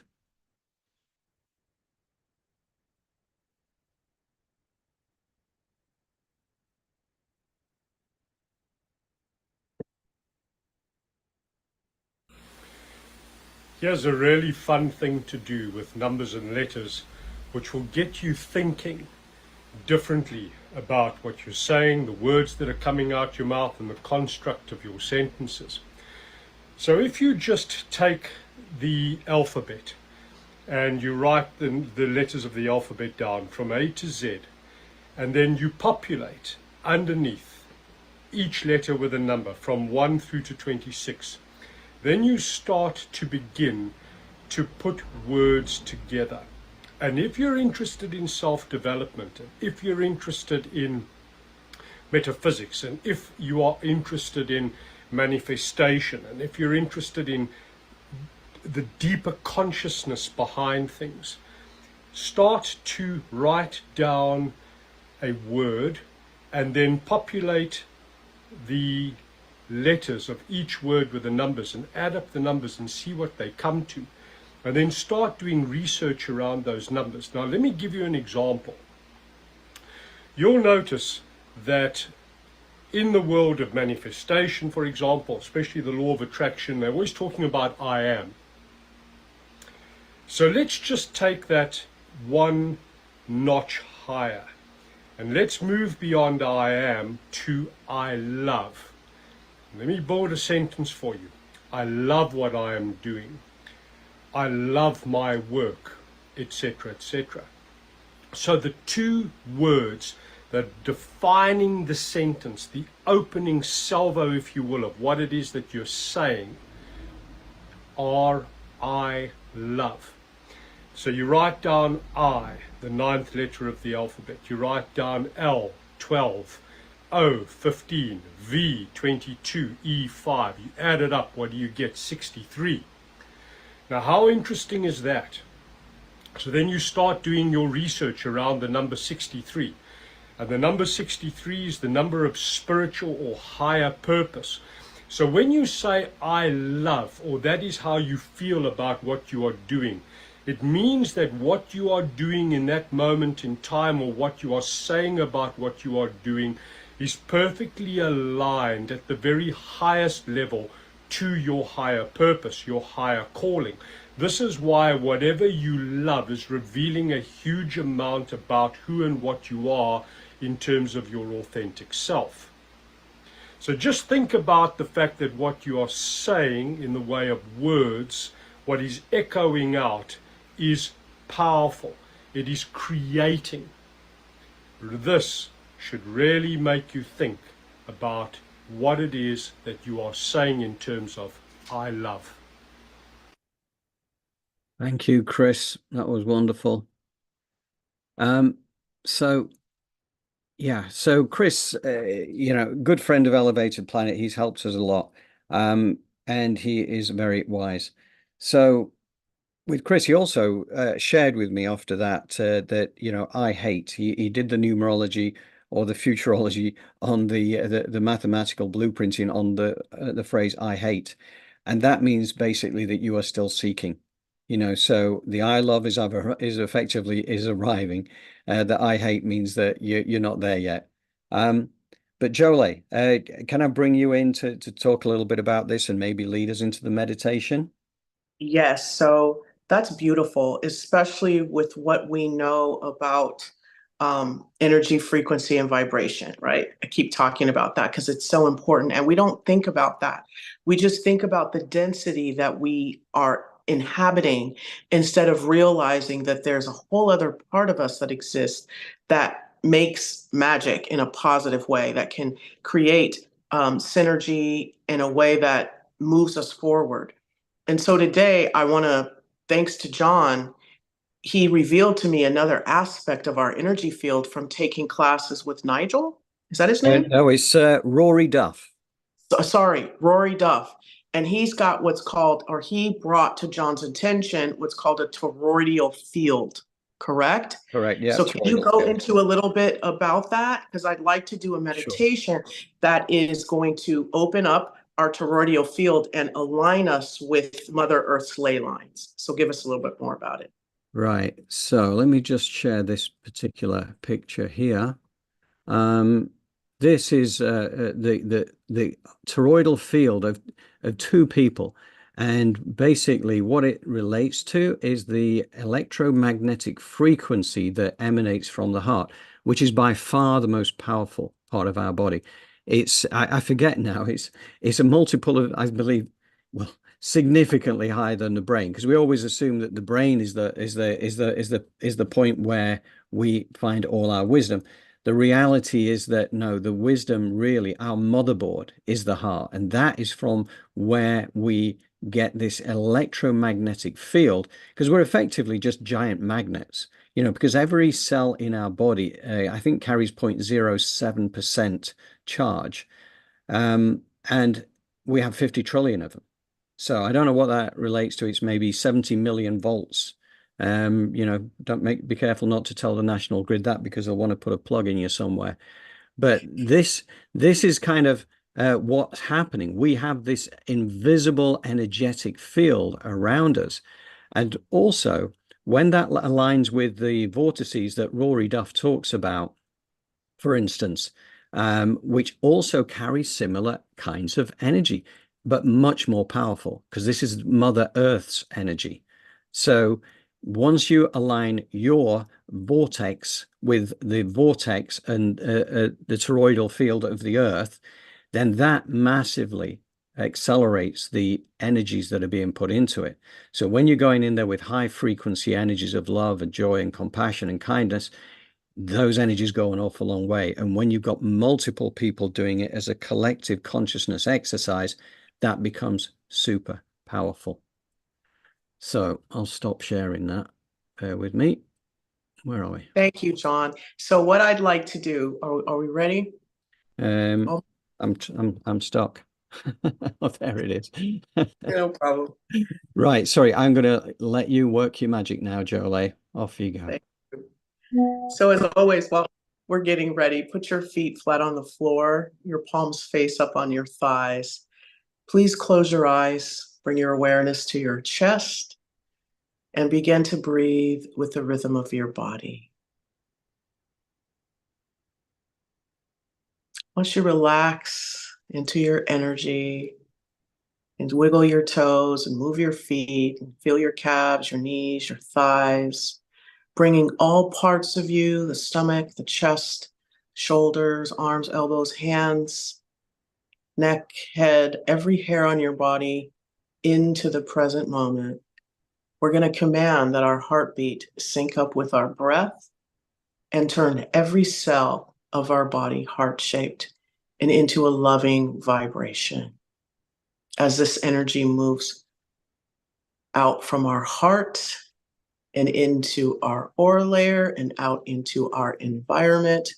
Speaker 5: Here's a really fun thing to do with numbers and letters, which will get you thinking differently about what you're saying, the words that are coming out your mouth, and the construct of your sentences. So if you just take the alphabet and you write the letters of the alphabet down from A to Z, and then you populate underneath each letter with a number from 1 through to 26, then you start to begin to put words together. And if you're interested in self-development, and if you're interested in metaphysics, and if you are interested in manifestation, and if you're interested in the deeper consciousness behind things, start to write down a word and then populate the letters of each word with the numbers and add up the numbers and see what they come to, and then start doing research around those numbers. Now let me give you an example. You'll notice that in the world of manifestation, for example, especially the law of attraction, they're always talking about I am. So let's just take that one notch higher, and let's move beyond I am to I love. Let me build a sentence for you. I love what I am doing. I love my work, etc., etc. So the two words that are defining the sentence, the opening salvo, if you will, of what it is that you're saying, are I love. So you write down I, the 9th letter of the alphabet. You write down L, 12, O, 15, V, 22, E, 5. You add it up, what do you get? 63. Now, how interesting is that? So then you start doing your research around the number 63. And the number 63 is the number of spiritual or higher purpose. So when you say, I love, or that is how you feel about what you are doing, it means that what you are doing in that moment in time, or what you are saying about what you are doing, is perfectly aligned at the very highest level to your higher purpose, your higher calling. This is why whatever you love is revealing a huge amount about who and what you are in terms of your authentic self. So just think about the fact that what you are saying in the way of words, what is echoing out, is powerful. It is creating. This should really make you think about what it is that you are saying in terms of I love.
Speaker 1: Thank you, Chris. That was wonderful. So Chris, good friend of Elevated Planet. He's helped us a lot. And he is very wise. So with Chris, he also shared with me after that that I hate. He did the numerology or the futurology on the mathematical blueprinting on the phrase I hate, and that means basically that you are still seeking. So the I love is effectively arriving. The I hate means that you're not there yet. But Jolé, can I bring you in to talk a little bit about this and maybe lead us into the meditation?
Speaker 2: Yes, so that's beautiful, especially with what we know about energy, frequency, and vibration, right? I keep talking about that because it's so important. And we don't think about that. We just think about the density that we are inhabiting instead of realizing that there's a whole other part of us that exists that makes magic in a positive way, that can create synergy in a way that moves us forward. And so today I want to, thanks to John, he revealed to me another aspect of our energy field from taking classes with Nigel. Is that his name?
Speaker 1: No, it's Rory Duff.
Speaker 2: Sorry, Rory Duff. And he's got what's called, or he brought to John's attention, what's called a toroidal field, correct?
Speaker 1: Correct, yeah.
Speaker 2: So can you go into a little bit about that? Because I'd like to do a meditation that is going to open up our toroidal field and align us with Mother Earth's ley lines. So give us a little bit more about it.
Speaker 1: Right. So let me just share this particular picture here. This is the toroidal field of two people, and basically what it relates to is the electromagnetic frequency that emanates from the heart, which is by far the most powerful part of our body. I forget now. It's a multiple of, I believe, well, significantly higher than the brain, because we always assume that the brain is the point where we find all our wisdom. The reality is that no, the wisdom really, our motherboard is the heart, and that is from where we get this electromagnetic field, because we're effectively just giant magnets, because every cell in our body, I think, carries 0.07% charge, and we have 50 trillion of them. So I don't know what that relates to. It's maybe 70 million volts. Be careful not to tell the national grid that, because they'll want to put a plug in you somewhere. But this is kind of what's happening. We have this invisible energetic field around us. And also, when that aligns with the vortices that Rory Duff talks about, for instance, which also carry similar kinds of energy, but much more powerful, because this is Mother Earth's energy. So once you align your vortex with the vortex and the toroidal field of the Earth, then that massively accelerates the energies that are being put into it. So when you're going in there with high frequency energies of love and joy and compassion and kindness, those energies go an awful long way. And when you've got multiple people doing it as a collective consciousness exercise, that becomes super powerful. So I'll stop sharing that. Bear with me. Where are we?
Speaker 2: Thank you, John. So what I'd like to do, are we ready?
Speaker 1: I'm stuck. Oh, there it is.
Speaker 2: No problem.
Speaker 1: Right. Sorry, I'm going to let you work your magic now, Jolé. Off you go.
Speaker 2: Thank you. So as always, while we're getting ready, put your feet flat on the floor, your palms face up on your thighs. Please close your eyes, bring your awareness to your chest, and begin to breathe with the rhythm of your body. Once you relax into your energy and wiggle your toes and move your feet and feel your calves, your knees, your thighs, bringing all parts of you, the stomach, the chest, shoulders, arms, elbows, hands, neck, head, every hair on your body into the present moment. We're going to command that our heartbeat sync up with our breath and turn every cell of our body heart-shaped and into a loving vibration. As this energy moves out from our heart and into our aura layer and out into our environment,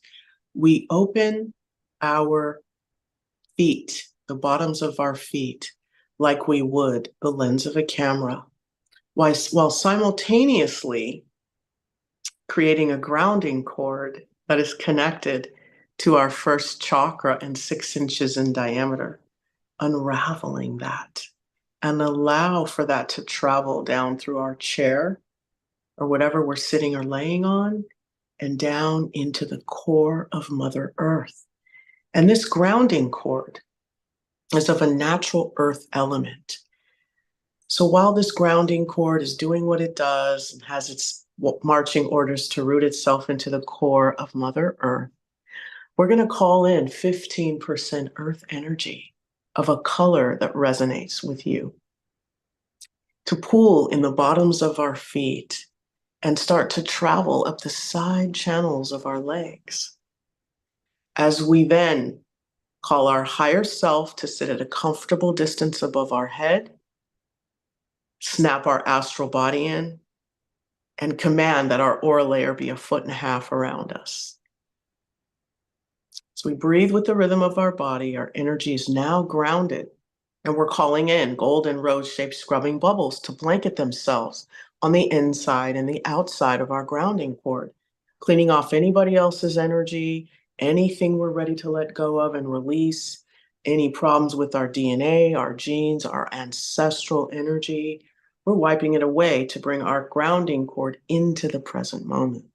Speaker 2: we open our feet, the bottoms of our feet, like we would the lens of a camera, while simultaneously creating a grounding cord that is connected to our first chakra and 6 inches in diameter, unraveling that and allow for that to travel down through our chair or whatever we're sitting or laying on and down into the core of Mother Earth. And this grounding cord is of a natural earth element. So while this grounding cord is doing what it does and has its marching orders to root itself into the core of Mother Earth, we're going to call in 15% earth energy of a color that resonates with you to pool in the bottoms of our feet and start to travel up the side channels of our legs. As we then call our higher self to sit at a comfortable distance above our head, snap our astral body in, and command that our aura layer be 1.5 feet around us. As we breathe with the rhythm of our body, our energy is now grounded, and we're calling in golden rose-shaped scrubbing bubbles to blanket themselves on the inside and the outside of our grounding cord, cleaning off anybody else's energy, anything we're ready to let go of and release, any problems with our DNA, our genes, our ancestral energy. We're wiping it away to bring our grounding cord into the present moment.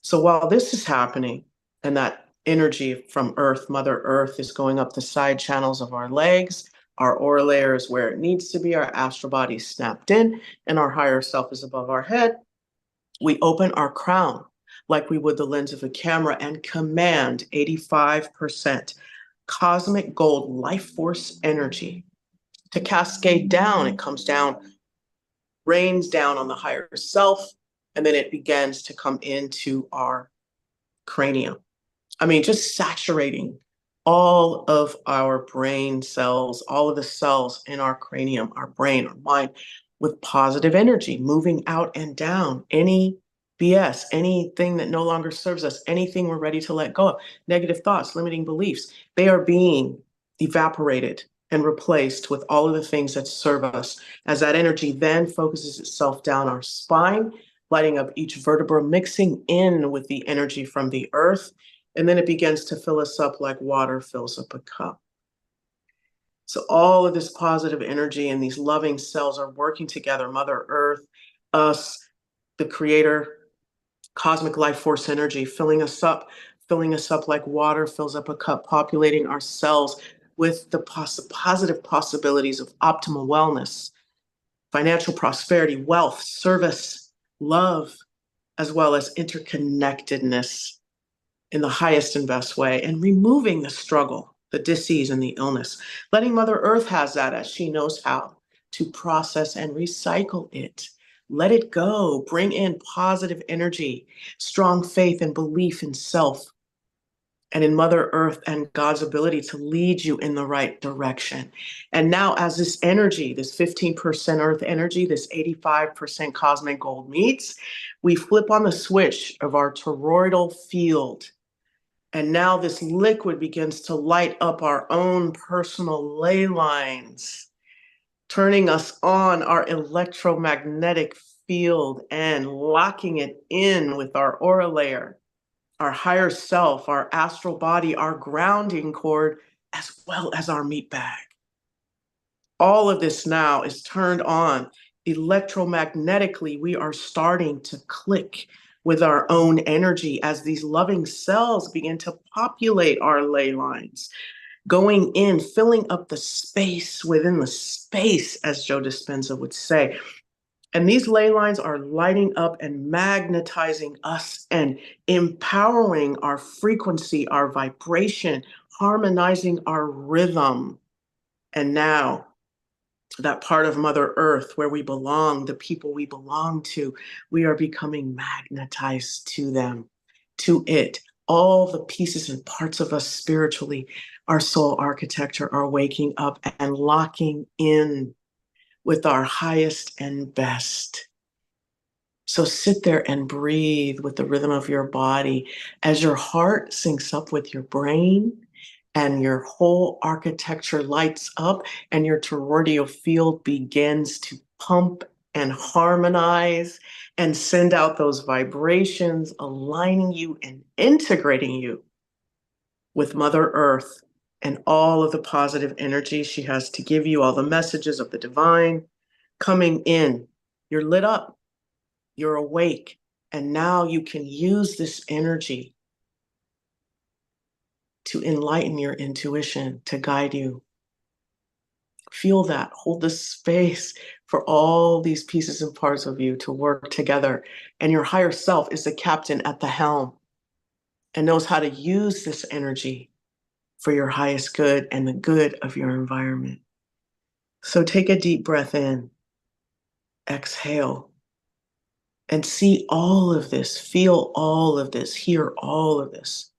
Speaker 2: So while this is happening and that energy from Earth, Mother Earth, is going up the side channels of our legs, our aura layer is where it needs to be, our astral body is snapped in, and our higher self is above our head, we open our crown like we would the lens of a camera and command 85% cosmic gold life force energy to cascade down. It comes down, rains down on the higher self, and then it begins to come into our cranium. I mean, just saturating all of our brain cells, all of the cells in our cranium, our brain, our mind, with positive energy, moving out and down any BS, anything that no longer serves us, anything we're ready to let go of, negative thoughts, limiting beliefs, they are being evaporated and replaced with all of the things that serve us, as that energy then focuses itself down our spine, lighting up each vertebra, mixing in with the energy from the earth, and then it begins to fill us up like water fills up a cup. So all of this positive energy and these loving cells are working together, Mother Earth, us, the creator, cosmic life force energy, filling us up like water fills up a cup, populating our cells with the positive possibilities of optimal wellness, financial prosperity, wealth, service, love, as well as interconnectedness in the highest and best way, and removing the struggle the disease and the illness. Letting Mother Earth has that as she knows how to process and recycle it. Let it go. Bring in positive energy, strong faith and belief in self and in Mother Earth and God's ability to lead you in the right direction. And now as this energy, this 15% Earth energy, this 85% cosmic gold meets, we flip on the switch of our toroidal field. And now this liquid begins to light up our own personal ley lines, turning us on our electromagnetic field and locking it in with our aura layer, our higher self, our astral body, our grounding cord, as well as our meat bag. All of this now is turned on. Electromagnetically, we are starting to click with our own energy as these loving cells begin to populate our ley lines, going in, filling up the space within the space, as Joe Dispenza would say. And these ley lines are lighting up and magnetizing us and empowering our frequency, our vibration, harmonizing our rhythm. And now, that part of Mother Earth where we belong, the people we belong to, we are becoming magnetized to them, to it. All the pieces and parts of us spiritually, our soul architecture, are waking up and locking in with our highest and best. So sit there and breathe with the rhythm of your body as your heart syncs up with your brain and your whole architecture lights up and your toroidal field begins to pump and harmonize and send out those vibrations, aligning you and integrating you with Mother Earth and all of the positive energy she has to give you, all the messages of the divine coming in. You're lit up, you're awake, and now you can use this energy to enlighten your intuition, to guide you. Feel that, hold the space for all these pieces and parts of you to work together. And your higher self is the captain at the helm and knows how to use this energy for your highest good and the good of your environment. So take a deep breath in, exhale, and see all of this, feel all of this, hear all of this.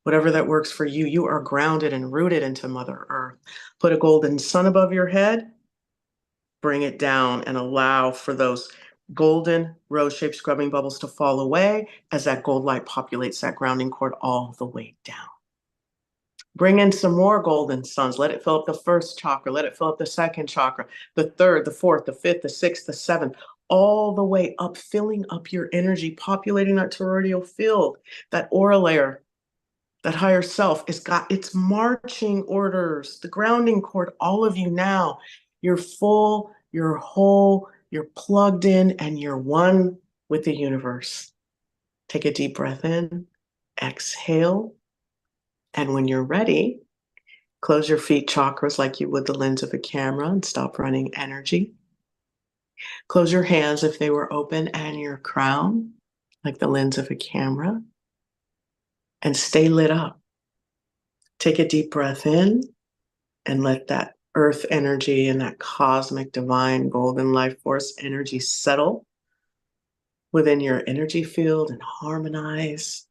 Speaker 2: Whatever that works for you, you are grounded and rooted into Mother Earth. Put a golden sun above your head, bring it down and allow for those golden rose-shaped scrubbing bubbles to fall away as that gold light populates that grounding cord all the way down. Bring in some more golden suns. Let it fill up the first chakra. Let it fill up the second chakra, the third, the fourth, the fifth, the sixth, the seventh, all the way up, filling up your energy, populating that toroidal field, that aura layer. That higher self has got its marching orders, the grounding cord, all of you now. You're full, you're whole, you're plugged in, and you're one with the universe. Take a deep breath in, exhale, and when you're ready, close your feet chakras like you would the lens of a camera and stop running energy. Close your hands if they were open and your crown like the lens of a camera. And stay lit up. Take a deep breath in and let that earth energy and that cosmic divine golden life force energy settle within your energy field and harmonize.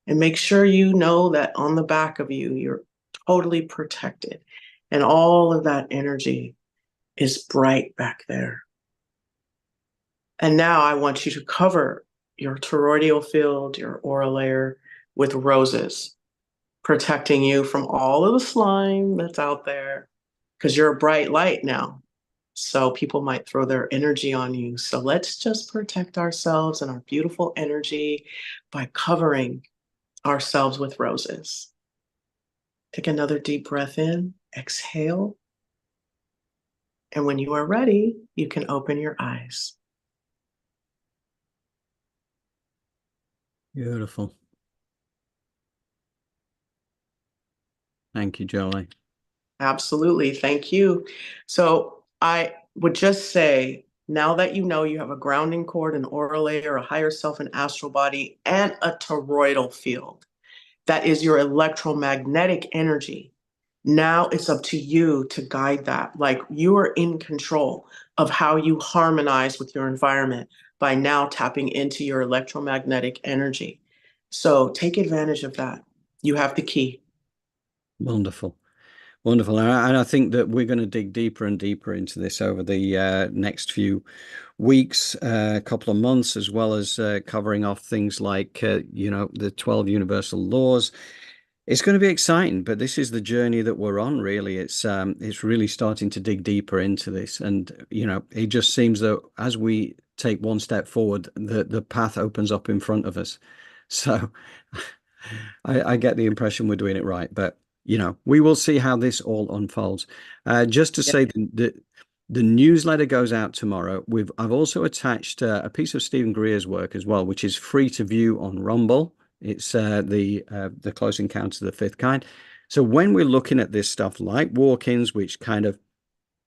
Speaker 2: And make sure you know that on the back of you, you're totally protected. And all of that energy is bright back there. And now I want you to cover your toroidal field, your aura layer, with roses, protecting you from all of the slime that's out there, because you're a bright light now. So people might throw their energy on you. So let's just protect ourselves and our beautiful energy by covering ourselves with roses. Take another deep breath in, exhale. And when you are ready, you can open your eyes.
Speaker 1: Beautiful. Thank you, Jolé.
Speaker 2: Absolutely. Thank you. So I would just say, now that you know you have a grounding cord, an aura layer, a higher self, an astral body, and a toroidal field, that is your electromagnetic energy. Now it's up to you to guide that. Like, you are in control of how you harmonize with your environment by now tapping into your electromagnetic energy. So take advantage of that. You have the key.
Speaker 1: Wonderful. Wonderful. And I think that we're going to dig deeper and deeper into this over the next few weeks, couple of months, as well as covering off things like, the 12 universal laws. It's going to be exciting, but this is the journey that we're on, really. It's really starting to dig deeper into this. And, it just seems that as we take one step forward, the path opens up in front of us. So I get the impression we're doing it right, but we will see how this all unfolds. Just to say that the newsletter goes out tomorrow. I've also attached a piece of Stephen Greer's work as well, which is free to view on Rumble. It's the Close Encounters of the Fifth Kind. So when we're looking at this stuff like walk-ins, which kind of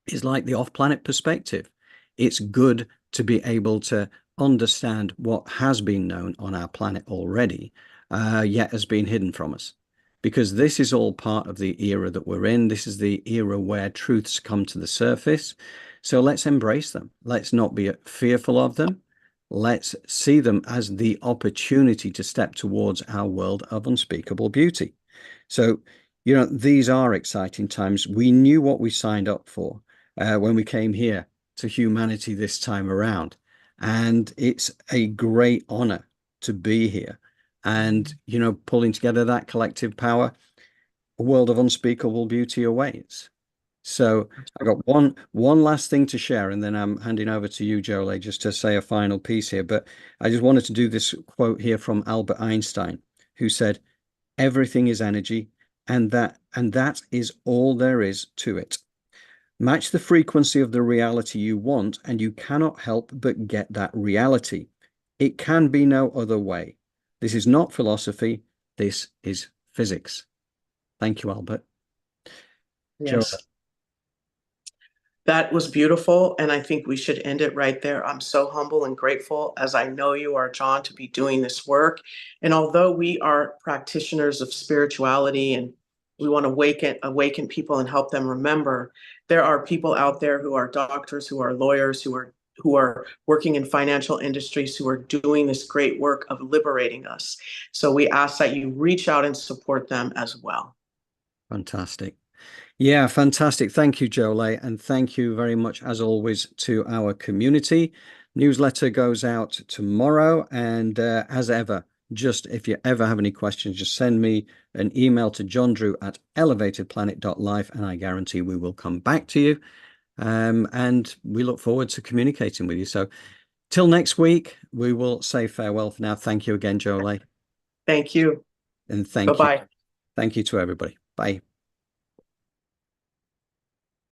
Speaker 1: is like the off-planet perspective, it's good to be able to understand what has been known on our planet already, yet has been hidden from us. Because this is all part of the era that we're in. This is the era where truths come to the surface. So let's embrace them. Let's not be fearful of them. Let's see them as the opportunity to step towards our world of unspeakable beauty. So, these are exciting times. We knew what we signed up for when we came here to humanity this time around. And it's a great honor to be here. And, pulling together that collective power, a world of unspeakable beauty awaits. So I got one last thing to share, and then I'm handing over to you, Jolé, just to say a final piece here. But I just wanted to do this quote here from Albert Einstein, who said, "Everything is energy, and that is all there is to it. Match the frequency of the reality you want, and you cannot help but get that reality. It can be no other way. This is not philosophy. This is physics." Thank you, Albert.
Speaker 2: Yes.
Speaker 1: Jolé.
Speaker 2: That was beautiful, and I think we should end it right there. I'm so humble and grateful, as I know you are, John, to be doing this work. And although we are practitioners of spirituality and we want to awaken people and help them remember, there are people out there who are doctors, who are lawyers, who are working in financial industries, who are doing this great work of liberating us. So we ask that you reach out and support them as well.
Speaker 1: Fantastic. Yeah, fantastic. Thank you, Jolé. And thank you very much, as always, to our community. Newsletter goes out tomorrow. And as ever, just if you ever have any questions, just send me an email to johndrew@elevatedplanet.life, and I guarantee we will come back to you. And we look forward to communicating with you. So till next week, we will say farewell for now. Thank you again, Jolé.
Speaker 2: Thank you.
Speaker 1: And thank you.
Speaker 2: Bye-bye.
Speaker 1: Thank you to everybody. Bye.